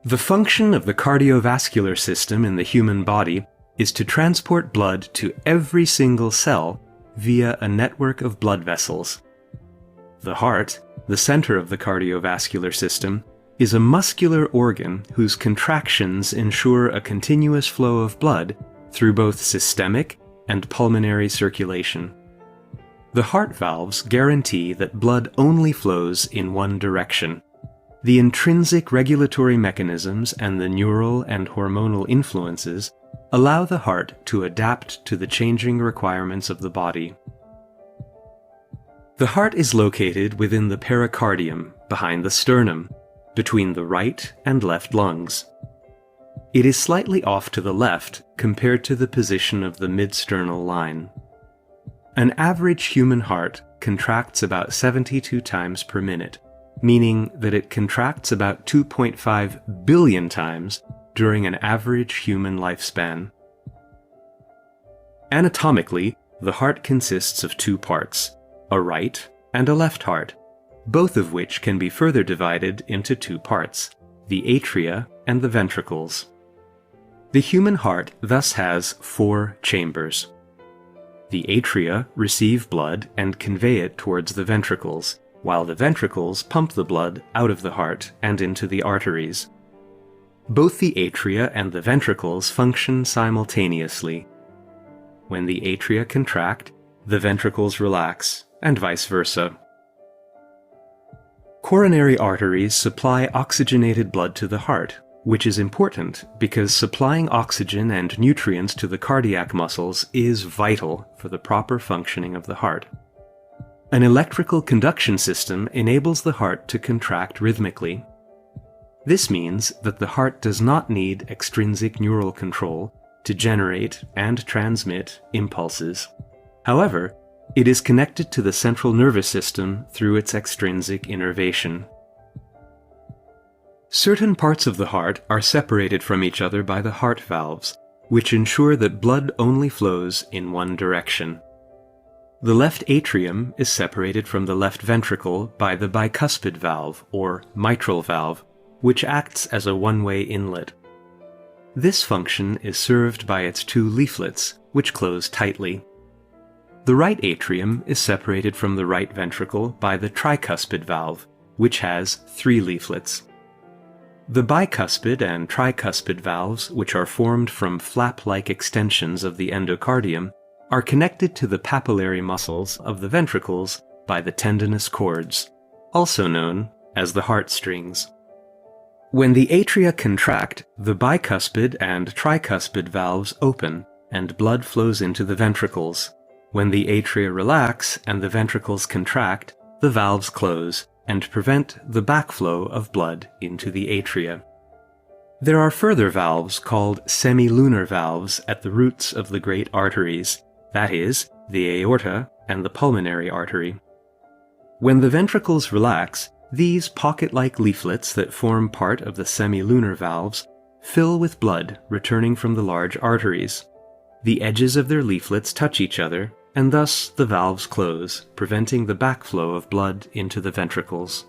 The function of the cardiovascular system in the human body is to transport blood to every single cell via a network of blood vessels. The heart, the center of the cardiovascular system, is a muscular organ whose contractions ensure a continuous flow of blood through both systemic and pulmonary circulation. The heart valves guarantee that blood only flows in one direction. The intrinsic regulatory mechanisms and the neural and hormonal influences allow the heart to adapt to the changing requirements of the body. The heart is located within the pericardium, behind the sternum, between the right and left lungs. It is slightly off to the left compared to the position of the mid-sternal line. An average human heart contracts about 72 times per minute, meaning that it contracts about 2.5 billion times during an average human lifespan. Anatomically, the heart consists of two parts, a right and a left heart, both of which can be further divided into two parts, the atria and the ventricles. The human heart thus has 4 chambers. The atria receive blood and convey it towards the ventricles, while the ventricles pump the blood out of the heart and into the arteries. Both the atria and the ventricles function simultaneously. When the atria contract, the ventricles relax, and vice versa. Coronary arteries supply oxygenated blood to the heart, which is important because supplying oxygen and nutrients to the cardiac muscles is vital for the proper functioning of the heart. An electrical conduction system enables the heart to contract rhythmically. This means that the heart does not need extrinsic neural control to generate and transmit impulses. However, it is connected to the central nervous system through its extrinsic innervation. Certain parts of the heart are separated from each other by the heart valves, which ensure that blood only flows in one direction. The left atrium is separated from the left ventricle by the bicuspid valve, or mitral valve, which acts as a one-way inlet. This function is served by its 2 leaflets, which close tightly. The right atrium is separated from the right ventricle by the tricuspid valve, which has 3 leaflets. The bicuspid and tricuspid valves, which are formed from flap-like extensions of the endocardium, are connected to the papillary muscles of the ventricles by the tendinous cords, also known as the heartstrings. When the atria contract, the bicuspid and tricuspid valves open, and blood flows into the ventricles. When the atria relax and the ventricles contract, the valves close and prevent the backflow of blood into the atria. There are further valves called semilunar valves at the roots of the great arteries, that is, the aorta and the pulmonary artery. When the ventricles relax, these pocket-like leaflets that form part of the semilunar valves fill with blood returning from the large arteries. The edges of their leaflets touch each other, and thus the valves close, preventing the backflow of blood into the ventricles.